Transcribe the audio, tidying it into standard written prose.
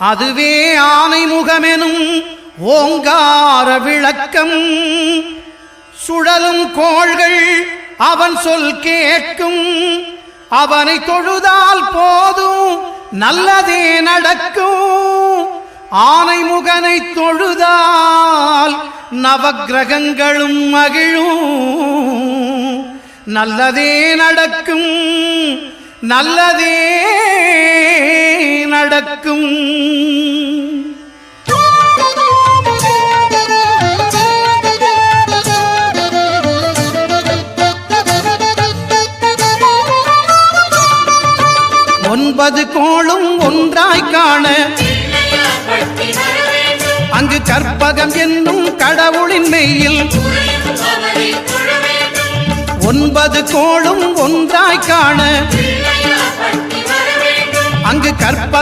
அதுவே ஆனை முகமெனும் ஓங்கார விளக்கம். சுழலும் கோள்கள் அவன் சொல் கேட்கும். அவனை தொழுதால் போதும் நல்லதே நடக்கும். ஆனை முகனை தொழுதால் நவக்கிரகங்களும் மகிழும். நல்லதே நடக்கும், நல்லதே நடக்கும். ஒன்பது கோளும் ஒன்றாய் காண அங்கு கற்பகம் என்னும் கடவுளின் மெய்யில். ஒன்பது கோளும் ஒன்றாய் காண அங்கு கற்பகம்